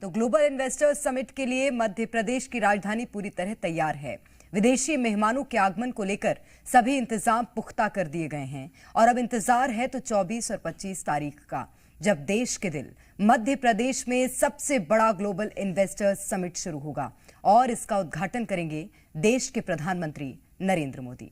तो global investors summit के लिए मध्य प्रदेश की राजधानी पूरी तरह तैयार है। विदेशी मेहमानों के आगमन को लेकर सभी इंतजाम पुख्ता कर दिए गए हैं और अब इंतजार है तो 24 और 25 तारीख का, जब देश के दिल मध्य प्रदेश में सबसे बड़ा ग्लोबल इन्वेस्टर्स समिट शुरू होगा और इसका उद्घाटन करेंगे देश के प्रधानमंत्री नरेंद्र मोदी।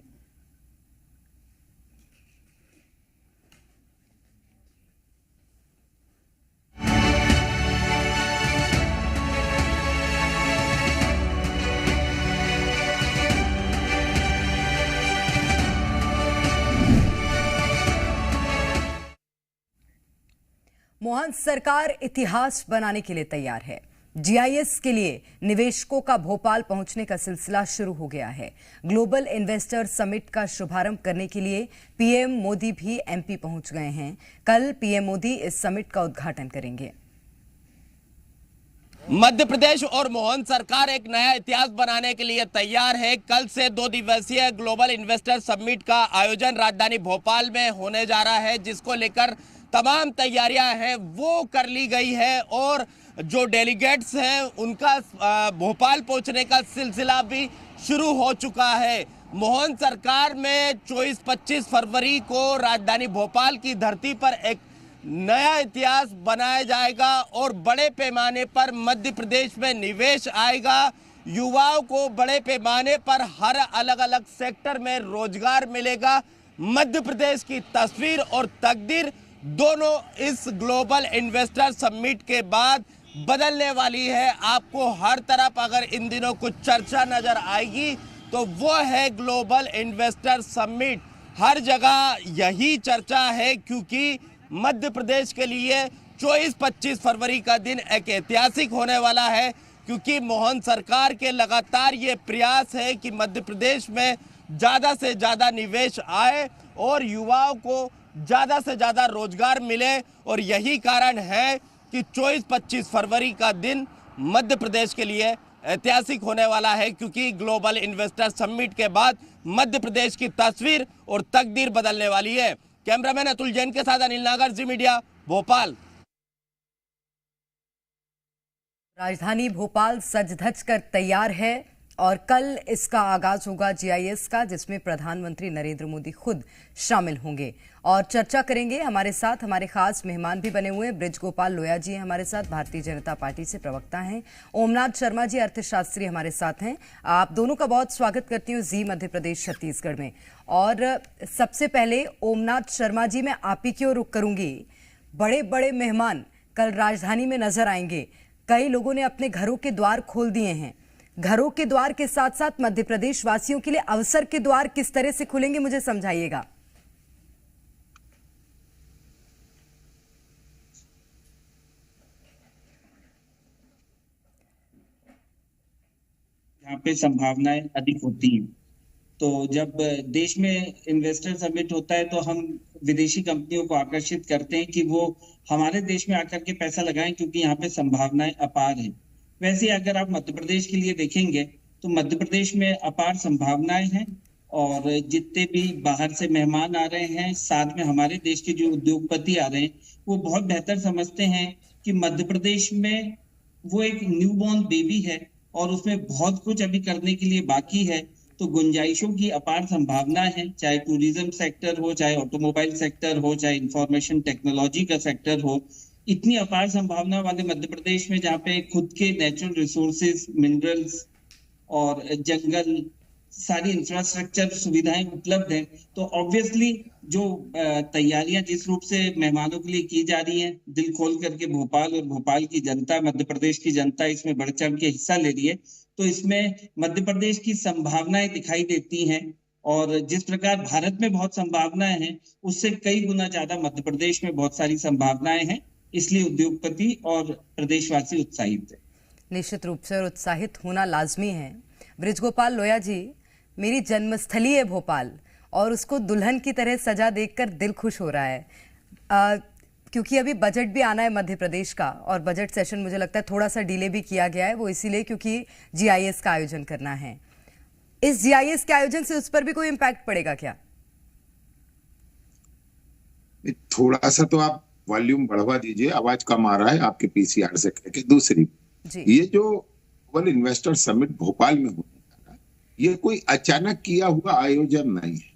मोहन सरकार इतिहास बनाने के लिए तैयार है। जीआईएस के लिए निवेशकों का भोपाल पहुंचने का सिलसिला शुरू हो गया है। ग्लोबल इन्वेस्टर समिट का शुभारंभ करने के लिए पीएम मोदी भी एमपी पहुंच गए हैं। कल पीएम मोदी इस समिट का उद्घाटन करेंगे। मध्य प्रदेश और मोहन सरकार एक नया इतिहास बनाने के लिए तैयार है। कल से 2 दिवसीय ग्लोबल इन्वेस्टर समिट का आयोजन राजधानी भोपाल में होने जा रहा है, जिसको लेकर तमाम तैयारियां हैं वो कर ली गई है और जो डेलीगेट्स हैं उनका भोपाल पहुंचने का सिलसिला भी शुरू हो चुका है। मोहन सरकार में 24-25 फरवरी को राजधानी भोपाल की धरती पर एक नया इतिहास बनाया जाएगा और बड़े पैमाने पर मध्य प्रदेश में निवेश आएगा। युवाओं को बड़े पैमाने पर हर अलग अलग सेक्टर में रोजगार मिलेगा। मध्य प्रदेश की तस्वीर और तकदीर दोनों इस ग्लोबल इन्वेस्टर समिट के बाद बदलने वाली है। आपको हर तरफ अगर इन दिनों कुछ चर्चा नजर आएगी तो वो है ग्लोबल इन्वेस्टर समिट। हर जगह यही चर्चा है, क्योंकि मध्य प्रदेश के लिए 24-25 फरवरी का दिन एक ऐतिहासिक होने वाला है, क्योंकि मोहन सरकार के लगातार ये प्रयास है कि मध्य प्रदेश में ज़्यादा से ज़्यादा निवेश आए और युवाओं को ज़्यादा से ज़्यादा रोजगार मिले। और यही कारण है कि 24-25 फरवरी का दिन मध्य प्रदेश के लिए ऐतिहासिक होने वाला है, क्योंकि ग्लोबल इन्वेस्टर समिट के बाद मध्य प्रदेश की तस्वीर और तकदीर बदलने वाली है। कैमरामैन अतुल जैन के साथ अनिल नागर, जी मीडिया, भोपाल। राजधानी भोपाल सज धज कर तैयार है और कल इसका आगाज होगा जीआईएस का, जिसमें प्रधानमंत्री नरेंद्र मोदी खुद शामिल होंगे और चर्चा करेंगे। हमारे साथ हमारे खास मेहमान भी बने हुए हैं। ब्रिज गोपाल लोया जी हैं हमारे साथ, भारतीय जनता पार्टी से प्रवक्ता हैं। ओमनाथ शर्मा जी अर्थशास्त्री हमारे साथ हैं। आप दोनों का बहुत स्वागत करती हूँ जी मध्य प्रदेश छत्तीसगढ़ में। और सबसे पहले ओमनाथ शर्मा जी, मैं आप ही की ओर रुख करूंगी। बड़े बड़े मेहमान कल राजधानी में नजर आएंगे। कई लोगों ने अपने घरों के द्वार खोल दिए हैं। घरों के द्वार के साथ साथ मध्य प्रदेश वासियों के लिए अवसर के द्वार किस तरह से खुलेंगे, मुझे समझाइएगा। यहाँ पे संभावनाएं अधिक होती हैं। तो जब देश में इन्वेस्टर समिट होता है तो हम विदेशी कंपनियों को आकर्षित करते हैं कि वो हमारे देश में आकर के पैसा लगाएं, क्योंकि यहाँ पे संभावनाएं अपार हैं। वैसे अगर आप मध्य प्रदेश के लिए देखेंगे तो मध्य प्रदेश में अपार संभावनाएं हैं और जितने भी बाहर से मेहमान आ रहे हैं, साथ में हमारे देश के जो उद्योगपति आ रहे हैं, वो बहुत बेहतर समझते हैं कि मध्य प्रदेश में वो एक न्यूबॉर्न बेबी है और उसमें बहुत कुछ अभी करने के लिए बाकी है। तो गुंजाइशों की अपार संभावना है, चाहे टूरिज्म सेक्टर हो, चाहे ऑटोमोबाइल सेक्टर हो, चाहे इंफॉर्मेशन टेक्नोलॉजी का सेक्टर हो। इतनी अपार संभावना वाले मध्य प्रदेश में, जहाँ पे खुद के नेचुरल रिसोर्सेज, मिनरल्स और जंगल, सारी इंफ्रास्ट्रक्चर सुविधाएं उपलब्ध हैं, तो ऑब्वियसली जो तैयारियां जिस रूप से मेहमानों के लिए की जा रही हैं, दिल खोल करके भोपाल और भोपाल की जनता, मध्य प्रदेश की जनता इसमें बढ़ चढ़ के हिस्सा ले रही है, तो इसमें मध्य प्रदेश की संभावनाएं दिखाई देती हैं। और जिस प्रकार भारत में बहुत संभावनाएं हैं, उससे कई गुना ज्यादा मध्य प्रदेश में बहुत सारी संभावनाएं हैं। इसलिए उद्योगपति और प्रदेशवासी उत्साहित है। निश्चित रूप से और उत्साहित होना लाजमी है। ब्रिज गोपाल लोया जी, मेरी जन्मस्थली है भोपाल और उसको दुल्हन की तरह सजा देखकर दिल खुश हो रहा है, क्योंकि अभी बजट भी आना है मध्य प्रदेश का और बजट सेशन मुझे लगता है थोड़ा सा डिले भी किया गया है, वो इसीलिए क्योंकि जीआईएस का आयोजन करना है। इस जीआईएस के आयोजन से उस पर भी कोई इम्पैक्ट पड़ेगा क्या? थोड़ा सा तो आप वॉल्यूम बढ़वा दीजिए, आवाज कम आ रहा है आपके पीसीआर से। दूसरी जी। ये जो ग्लोबल इन्वेस्टर समिट भोपाल में होने जा रहा है, ये कोई अचानक किया हुआ आयोजन नहीं है।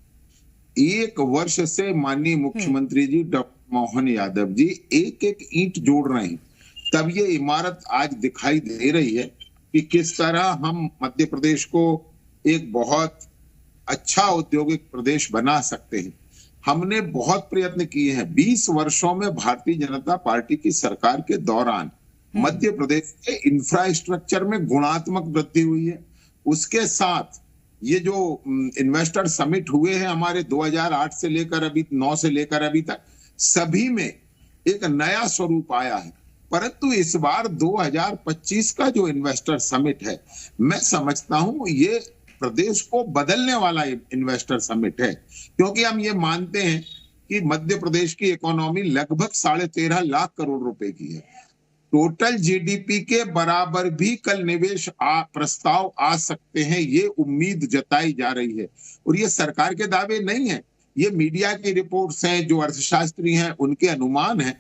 एक वर्ष से माननीय मुख्यमंत्री जी डॉक्टर मोहन यादव जी एक एक ईंट जोड़ रहे हैं, तब ये इमारत आज दिखाई दे रही है कि किस तरह हम मध्य प्रदेश को एक बहुत अच्छा औद्योगिक प्रदेश बना सकते हैं। हमने बहुत प्रयत्न किए हैं। 20 वर्षों में भारतीय जनता पार्टी की सरकार के दौरान मध्य प्रदेश के इंफ्रास्ट्रक्चर में गुणात्मक वृद्धि हुई है। उसके साथ ये जो इन्वेस्टर समिट हुए हैं हमारे 2008 से लेकर अभी 9 से लेकर अभी तक, सभी में एक नया स्वरूप आया है। परंतु इस बार 2025 का जो इन्वेस्टर समिट है, मैं समझता हूं ये प्रदेश को बदलने वाला इन्वेस्टर समिट है, क्योंकि हम ये मानते हैं कि मध्य प्रदेश की इकोनॉमी लगभग 13.5 लाख करोड़ रुपए की है। टोटल जीडीपी के बराबर भी कल निवेश प्रस्ताव आ सकते हैं, ये उम्मीद जताई जा रही है। और ये सरकार के दावे नहीं है, ये मीडिया की रिपोर्ट्स हैं, जो अर्थशास्त्री हैं उनके अनुमान है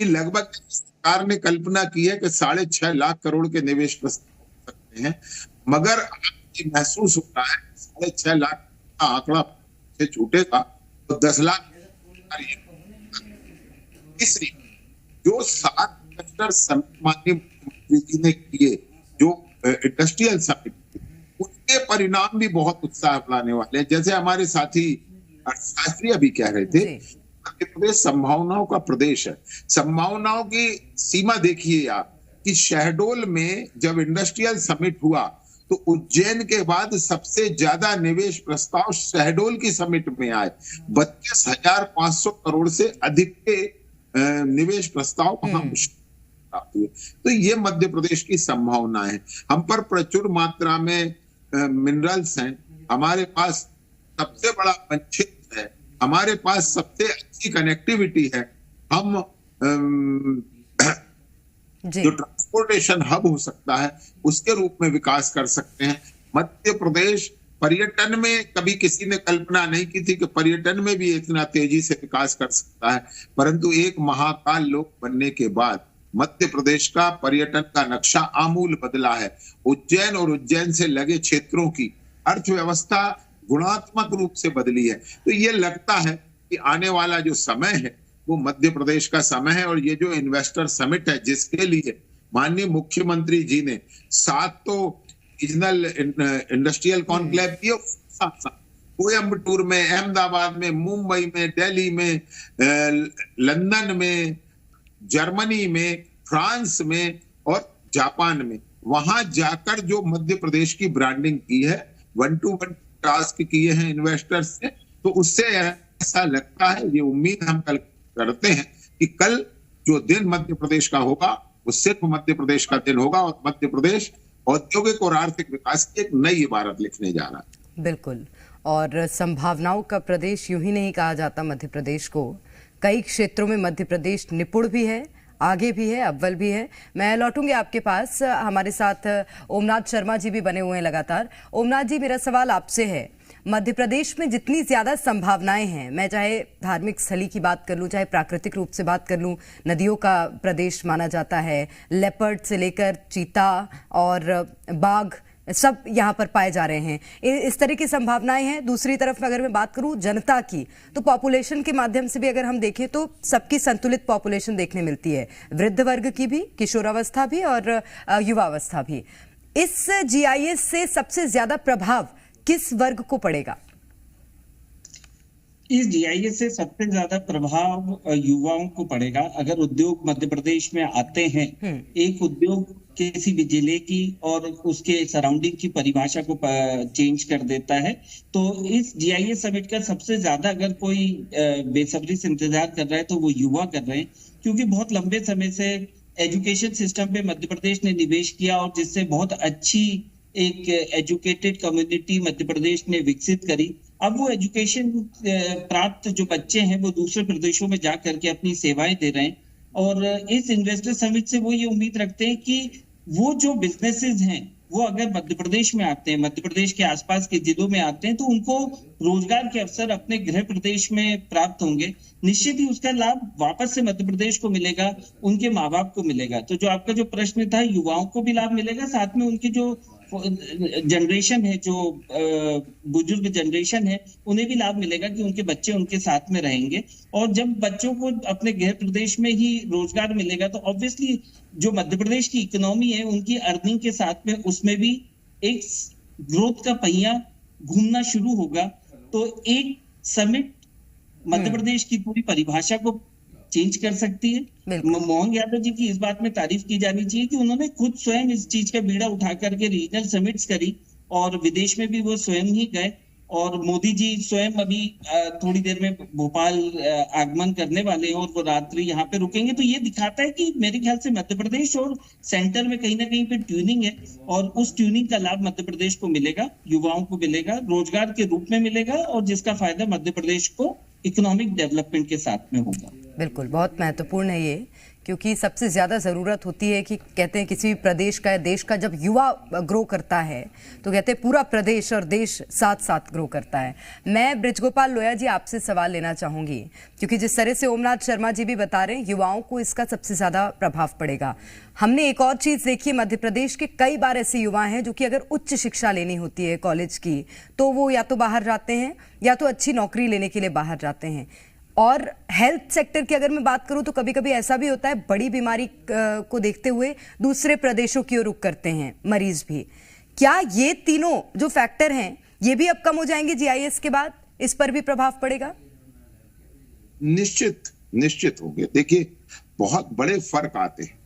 कि लगभग सरकार ने कल्पना की है कि 6.5 लाख करोड़ के निवेश प्रस्ताव सकते हैं। मगर महसूस हो रहा है 6.5 लाख का आंकड़ा से छूटेगा तो 10 लाख। तीसरी, जो 7 इन्वेस्टर समिट माननीय मुख्यमंत्री जी ने किए, जो इंडस्ट्रियल समिट, उनके परिणाम भी बहुत उत्साह लाने वाले हैं। जैसे हमारे साथी अर्थशास्त्री अभी कह रहे थे, मध्य प्रदेश संभावनाओं का प्रदेश है। संभावनाओं की सीमा देखिए आप कि शहडोल में जब इंडस्ट्रियल समिट हुआ तो उज्जैन के बाद सबसे ज्यादा निवेश प्रस्ताव शहडोल की समिट में आए। 32,500 करोड़ से अधिक के निवेश प्रस्ताव वहां प्राप्त हुए। तो ये मध्य प्रदेश की संभावना है। हम पर प्रचुर मात्रा में मिनरल्स हैं, हमारे पास सबसे बड़ा वनक्षेत्र है, हमारे पास सबसे अच्छी कनेक्टिविटी है। हम जो ट्रांसपोर्टेशन हब हो सकता है उसके रूप में विकास कर सकते हैं। मध्य प्रदेश पर्यटन में कभी किसी ने कल्पना नहीं की थी कि पर्यटन में भी इतना तेजी से विकास कर सकता है, परंतु एक महाकाल लोक बनने के बाद मध्य प्रदेश का पर्यटन का नक्शा आमूल बदला है। उज्जैन और उज्जैन से लगे क्षेत्रों की अर्थव्यवस्था गुणात्मक रूप से बदली है। तो ये लगता है कि आने वाला जो समय है वो मध्य प्रदेश का समय है। और ये जो इन्वेस्टर समिट है, जिसके लिए माननीय मुख्यमंत्री जी ने 7 तो रीजनल इंडस्ट्रियल कॉन्क्लेव किए, कोयम्बटूर में, अहमदाबाद में, मुंबई में, दिल्ली में, लंदन में, जर्मनी में, फ्रांस में और जापान में, वहां जाकर जो मध्य प्रदेश की ब्रांडिंग की है, 1-to-1 टास्क किए हैं इन्वेस्टर्स से, तो उससे ऐसा लगता है, ये उम्मीद हम कल करते हैं कि कल जो दिन मध्य प्रदेश का होगा वो सिर्फ मध्य प्रदेश का दिन होगा और मध्य प्रदेश औद्योगिक और आर्थिक विकास की एक नई इबारत लिखने जा रहा है। बिल्कुल, और संभावनाओं का प्रदेश यूं ही नहीं कहा जाता मध्य प्रदेश को। कई क्षेत्रों में मध्य प्रदेश निपुण भी है, आगे भी है, अव्वल भी है। मैं लौटूंगी आपके पास, हमारे साथ ओमनाथ शर्मा जी भी बने हुए हैं लगातार। ओमनाथ जी, मेरा सवाल आपसे है, मध्य प्रदेश में जितनी ज्यादा संभावनाएं हैं, मैं चाहे धार्मिक स्थली की बात कर लूं, चाहे प्राकृतिक रूप से बात कर लूं, नदियों का प्रदेश माना जाता है, लेपर्ड से लेकर चीता और बाघ सब यहाँ पर पाए जा रहे हैं, इस तरह की संभावनाएं हैं। दूसरी तरफ अगर मैं बात करूं जनता की, तो पॉपुलेशन के माध्यम से भी अगर हम देखें तो सबकी संतुलित पॉपुलेशन देखने मिलती है, वृद्ध वर्ग की भी, किशोरावस्था भी और युवावस्था भी। इस जीआईएस से सबसे ज्यादा प्रभाव किस वर्ग को पड़ेगा? इस जीआईएस से सबसे ज्यादा प्रभाव युवाओं को पड़ेगा। अगर उद्योग मध्य प्रदेश में आते हैं, एक उद्योग किसी भी जिले की और उसके सराउंडिंग की परिभाषा को चेंज कर देता है। तो इस जीआईएस समिट का सबसे ज्यादा अगर कोई बेसब्री से इंतजार कर रहा है तो वो युवा कर रहे हैं, क्योंकि बहुत लंबे समय से एजुकेशन सिस्टम पे मध्य प्रदेश ने निवेश किया और जिससे बहुत अच्छी एक एजुकेटेड कम्युनिटी मध्य प्रदेश ने विकसित करी। अब वो एजुकेशन प्राप्त जो बच्चे हैं वो दूसरे प्रदेशों में जा करके अपनी सेवाएं दे रहे हैं। और इस इन्वेस्टर समिट से वो ये उम्मीद रखते हैं कि वो जो बिजनेसेस हैं वो अगर मध्य प्रदेश में आते हैं, मध्य प्रदेश के आसपास के जिलों में आते हैं, तो उनको रोजगार के अवसर अपने गृह प्रदेश में प्राप्त होंगे। निश्चित ही उसका लाभ वापस से मध्य प्रदेश को मिलेगा, उनके माँ बाप को मिलेगा। तो जो आपका जो प्रश्न था, युवाओं को भी लाभ मिलेगा, साथ में उनकी जो जनरेशन है, जो बुजुर्ग जनरेशन है, उन्हें भी लाभ मिलेगा कि उनके बच्चे उनके साथ में रहेंगे। और जब बच्चों को अपने गृह प्रदेश में ही रोजगार मिलेगा तो ऑब्वियसली जो मध्य प्रदेश की इकोनॉमी है, उनकी अर्निंग के साथ में उसमें भी एक ग्रोथ का पहिया घूमना शुरू होगा। तो एक समिट मध्य प्रदेश की पूरी परिभाषा को चेंज कर सकती है। मोहन यादव जी की इस बात में तारीफ की जानी चाहिए कि उन्होंने खुद स्वयं इस चीज का बीड़ा उठा करके रीजनल समिट्स करी और विदेश में भी वो स्वयं ही गए। और मोदी जी स्वयं अभी थोड़ी देर में भोपाल आगमन करने वाले हैं और वो रात्रि यहाँ पे रुकेंगे। तो ये दिखाता है कि मेरे ख्याल से मध्य प्रदेश और सेंटर में कहीं ना कहीं पे ट्यूनिंग है और उस ट्यूनिंग का लाभ मध्य प्रदेश को मिलेगा, युवाओं को मिलेगा, रोजगार के रूप में मिलेगा और जिसका फायदा मध्य प्रदेश को इकोनॉमिक डेवलपमेंट के साथ में होगा। बिल्कुल, बहुत महत्वपूर्ण है ये, क्योंकि सबसे ज़्यादा ज़रूरत होती है कि कहते हैं किसी भी प्रदेश का या देश का जब युवा ग्रो करता है तो कहते हैं पूरा प्रदेश और देश साथ साथ ग्रो करता है। मैं बृजगोपाल लोया जी आपसे सवाल लेना चाहूँगी, क्योंकि जिस तरह से ओमनाथ शर्मा जी भी बता रहे हैं, युवाओं को इसका सबसे ज़्यादा प्रभाव पड़ेगा। हमने एक और चीज़ देखी है, मध्य प्रदेश के कई बार ऐसे युवा हैं जो कि अगर उच्च शिक्षा लेनी होती है कॉलेज की, तो वो या तो बाहर जाते हैं या तो अच्छी नौकरी लेने के लिए बाहर जाते हैं। और हेल्थ सेक्टर की अगर मैं बात करूं तो कभी कभी ऐसा भी होता है, बड़ी बीमारी को देखते हुए दूसरे प्रदेशों की ओर रुख करते हैं मरीज भी। क्या ये तीनों जो फैक्टर हैं ये भी अब कम हो जाएंगे जीआईएस के बाद? इस पर भी प्रभाव पड़ेगा? निश्चित होंगे। देखिए, बहुत बड़े फर्क आते हैं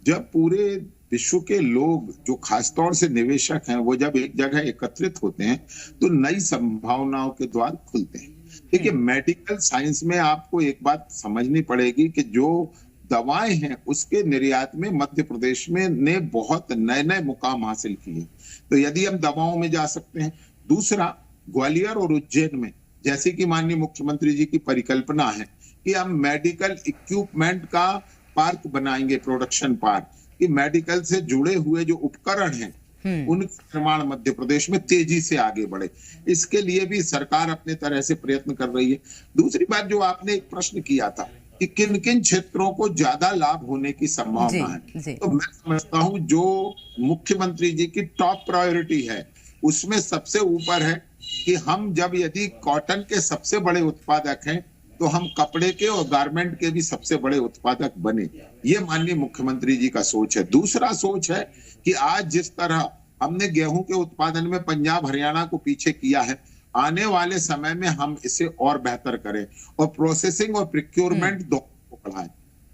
जब पूरे विश्व के लोग जो खासतौर से निवेशक हैं वो जब एक जगह एकत्रित होते हैं तो नई संभावनाओं के द्वार खुलते हैं। देखिए, मेडिकल साइंस में आपको एक बात समझनी पड़ेगी कि जो दवाएं हैं उसके निर्यात में मध्य प्रदेश में ने बहुत नए नए मुकाम हासिल किए। तो यदि हम दवाओं में जा सकते हैं। दूसरा, ग्वालियर और उज्जैन में जैसे कि माननीय मुख्यमंत्री जी की परिकल्पना है कि हम मेडिकल इक्विपमेंट का पार्क बनाएंगे, प्रोडक्शन पार्क, कि मेडिकल से जुड़े हुए जो उपकरण हैं उनका निर्माण मध्य प्रदेश में तेजी से आगे बढ़े। इसके लिए भी सरकार अपने तरह से प्रयत्न कर रही है। दूसरी बात, जो आपने एक प्रश्न किया था कि किन किन क्षेत्रों को ज्यादा लाभ होने की संभावना है, तो मैं समझता हूं जो मुख्यमंत्री जी की टॉप प्रायोरिटी है उसमें सबसे ऊपर है कि हम जब यदि कॉटन के सबसे बड़े उत्पादक हैं तो हम कपड़े के और गारमेंट के भी सबसे बड़े उत्पादक बने। ये माननीय मुख्यमंत्री जी का सोच है। दूसरा सोच है कि आज जिस तरह हमने गेहूं के उत्पादन में पंजाब हरियाणा को पीछे किया है, आने वाले समय में हम इसे और बेहतर करें और प्रोसेसिंग और प्रोक्योरमेंट दोनों को बढ़ाएं।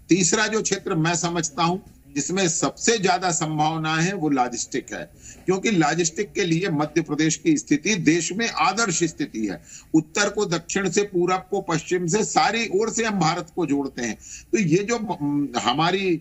तीसरा जो क्षेत्र मैं समझता हूं जिसमें सबसे ज्यादा संभावना है वो लॉजिस्टिक है, क्योंकि लॉजिस्टिक के लिए मध्य प्रदेश की स्थिति देश में आदर्श स्थिति है। उत्तर को दक्षिण से, पूरब को पश्चिम से, सारी ओर से हम भारत को जोड़ते हैं। तो ये जो हमारी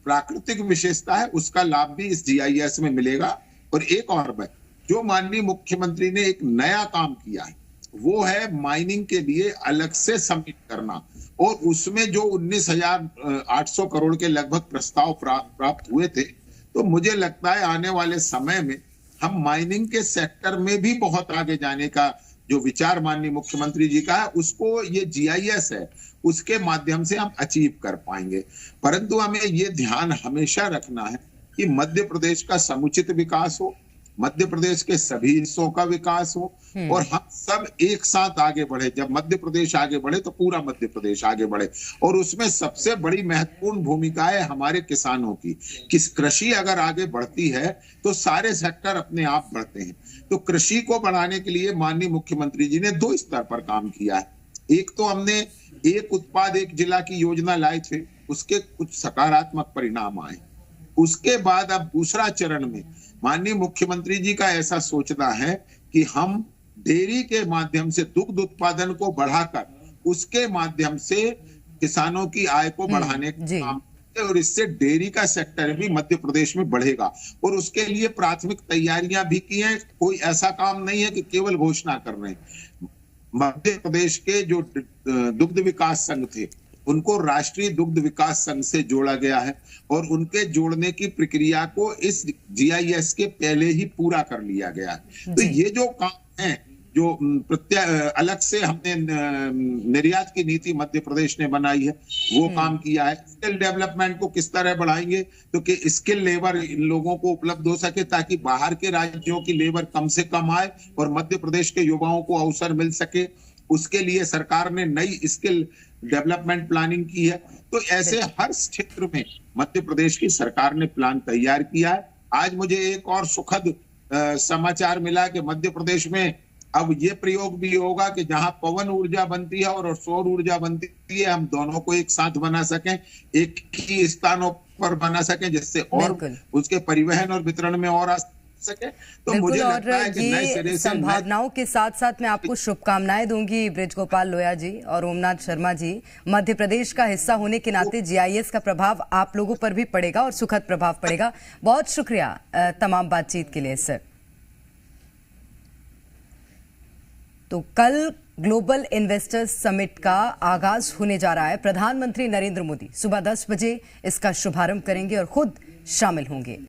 प्राकृतिक विशेषता है उसका लाभ भी इस जीआईएस में मिलेगा। और एक और बात, जो माननीय मुख्यमंत्री ने एक नया काम किया है वो है माइनिंग के लिए अलग से समिट करना, और उसमें जो 19,800 करोड़ के लगभग प्रस्ताव प्राप्त हुए थे। तो मुझे लगता है आने वाले समय में हम माइनिंग के सेक्टर में भी बहुत आगे जाने का जो विचार माननीय मुख्यमंत्री जी का है, उसको ये जीआईएस है उसके माध्यम से हम अचीव कर पाएंगे। परंतु हमें ये ध्यान हमेशा रखना है कि मध्य प्रदेश का समुचित विकास हो, मध्य प्रदेश के सभी हिस्सों का विकास हो और हम सब एक साथ आगे बढ़े। जब मध्य प्रदेश आगे बढ़े तो पूरा मध्य प्रदेश आगे बढ़े। और उसमें सबसे बड़ी महत्वपूर्ण भूमिका है हमारे किसानों की। किस कृषि अगर आगे बढ़ती है तो सारे सेक्टर अपने आप बढ़ते हैं। तो कृषि को बढ़ाने के लिए माननीय मुख्यमंत्री जी ने 2 स्तर पर काम किया है। एक तो हमने एक उत्पाद एक जिला की योजना लाए थे, उसके कुछ सकारात्मक परिणाम आए। उसके बाद अब दूसरा चरण में माननीय मुख्यमंत्री जी का ऐसा सोचना है कि हम डेयरी के माध्यम से दुग्ध उत्पादन को बढ़ाकर उसके माध्यम से किसानों की आय को बढ़ाने का काम, और इससे डेयरी का सेक्टर भी मध्य प्रदेश में बढ़ेगा। और उसके लिए प्राथमिक तैयारियां भी की हैं। कोई ऐसा काम नहीं है कि केवल घोषणा कर रहे हैं। मध्य प्रदेश के जो दुग्ध विकास संघ थे उनको राष्ट्रीय दुग्ध विकास संघ से जोड़ा गया है और उनके जोड़ने की प्रक्रिया को इस जीआईएस के पहले ही पूरा कर लिया गया है। तो ये जो काम है, जो अलग से हमने निर्यात की नीति मध्य प्रदेश ने बनाई है, वो काम किया है। स्किल डेवलपमेंट को किस तरह बढ़ाएंगे तो कि स्किल लेबर इन लोगों को उपलब्ध हो सके, ताकि बाहर के राज्यों की लेबर कम से कम आए और मध्य प्रदेश के युवाओं को अवसर मिल सके। उसके लिए सरकार ने नई स्किल डेवलपमेंट प्लानिंग की है। तो ऐसे हर क्षेत्र में मध्य प्रदेश की सरकार ने प्लान तैयार किया है। आज मुझे एक और सुखद समाचार मिला कि मध्य प्रदेश में अब ये प्रयोग भी होगा कि जहां पवन ऊर्जा बनती है और सौर ऊर्जा बनती है, हम दोनों को एक साथ बना सकें, एक ही स्थानों पर बना सकें, जिससे और उसके परिवहन और वितरण में और सके। तो मुझे लगता है कि नए सिरे से संभावनाओं के साथ साथ मैं आपको शुभकामनाएं दूंगी बृजगोपाल लोया जी और ओमनाथ शर्मा जी। मध्य प्रदेश का हिस्सा होने के नाते जीआईएस का प्रभाव आप लोगों पर भी पड़ेगा और सुखद प्रभाव पड़ेगा। बहुत शुक्रिया तमाम बातचीत के लिए सर। तो कल ग्लोबल इन्वेस्टर्स समिट का आगाज होने जा रहा है। प्रधानमंत्री नरेंद्र मोदी सुबह 10 बजे इसका शुभारंभ करेंगे और खुद शामिल होंगे।